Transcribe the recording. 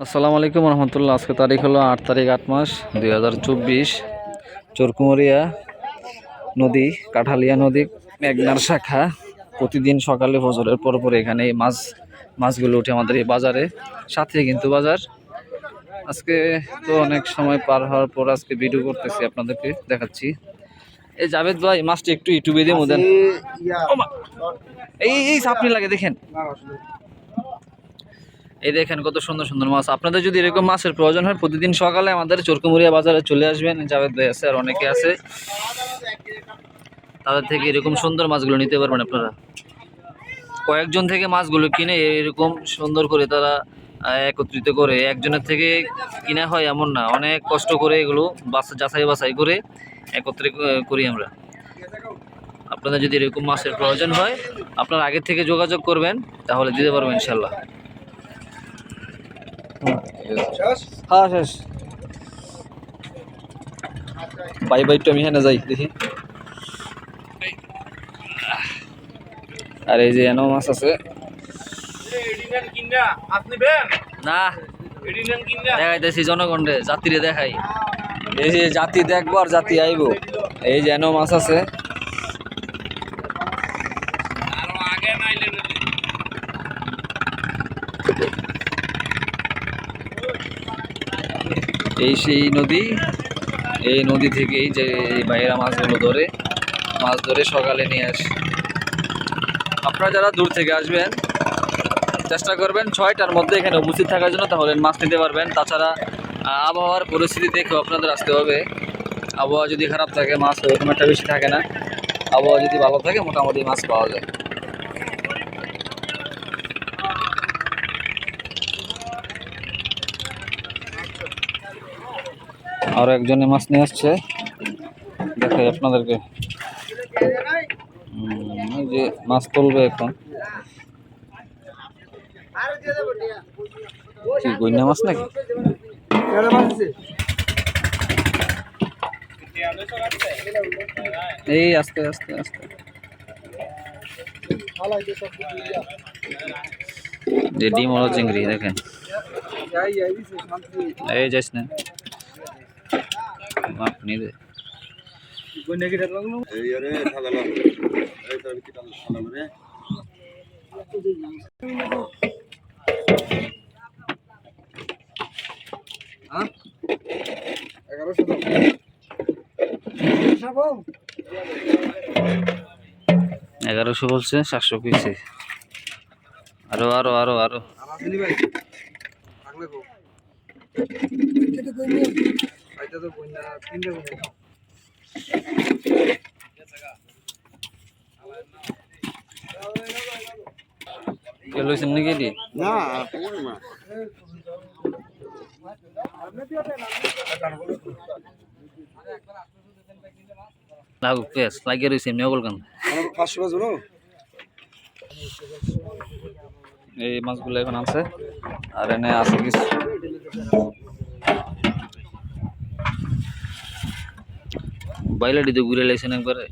আসসালামু আলাইকুম রহমতুল্লাহ। আজকে তারিখ হলো 8 তারিখ 8 মাস 2024। চরকুমরিয়া নদী, কাঠালিয়া নদী, মেঘনার শাখা। প্রতিদিন সকালে ফজরের পর এখানে এই মাছগুলো উঠে আমাদের এই বাজারে। সাথে কিন্তু বাজার। আজকে তো অনেক সময় পার হওয়ার পর আজকে ভিডিও করতেছি, আপনাদেরকে দেখাচ্ছি। এই জাভেদ ভাই, মাছটি একটু ইউটিউবে দিয়ে দেন। এই সাপনি লাগে দেখেন। এই দেখেন কত সুন্দর সুন্দর মাছ। আপনাদের যদি এরকম মাছের প্রয়োজন হয় প্রতিদিন সকালে আমাদের চরকুমরিয়া বাজারে চলে আসবেন। জাভেদ ভাই আছে আর অনেকে আছে, তাদের থেকে এরকম সুন্দর মাছগুলো নিতে পারবেন আপনারা। কয়েকজন থেকে মাছগুলো কিনে এরকম সুন্দর করে তারা একত্রিত করে, একজনের থেকে কিনা হয় এমন না, অনেক কষ্ট করে এগুলো যাচাই বাছাই করে একত্রে করি আমরা। আপনাদের যদি এরকম মাছের প্রয়োজন হয় আপনারা আগের থেকে যোগাযোগ করবেন, তাহলে দিতে পারবেন ইনশাল্লাহ। হ্যাঁ শেষ বাই বাই তো আমি হ্যাঁ যাই দেখি। আর এই যে এনো মাছ আছে না, দেখাইতেছি জনগণরে, জাতিরে দেখাই। এই যে জাতি দেখবো আর জাতি আইব। এই যে এনো মাছ আছে, এই সেই নদী। এই নদী থেকেই যে বাইরা মাছগুলো মাছ ধরে সকালে নিয়ে আসে। আপনারা যারা দূর থেকে আসবেন চেষ্টা করবেন 6টার মধ্যে এখানে উপস্থিত থাকার জন্য, তাহলে মাছ নিতে পারবেন। তাছাড়া আবহাওয়ার পরিস্থিতি দেখেও আপনাদের আসতে হবে। আবহাওয়া যদি খারাপ থাকে মাছ ওরকম একটা বেশি থাকে না, আবহাওয়া যদি ভালো থাকে মোটামুটি মাছ পাওয়া যায়। আর একজনে মাছ নিয়ে আসছে, দেখাই আপনাদেরকে। এই যে মাছ তুলবে এখন। কি গইনা মাছ নাকি? এই আস্তে আস্তে আস্তে যে ডিম হলো চিংড়ি দেখেন। এই যাইস না আপনি দে হ্যাঁ 1100 বলছে, 700 কইছে। আরো আরো আরো আরো লইছেন নাকি এটি? না লাগু পেস লাগিয়ে রয়েছে এমনি অগল কান। এই মাছগুলো এখন আছে, আর এনে আছে কিছু। বাইলাটি তো ঘুরে লাইছেন একবারে।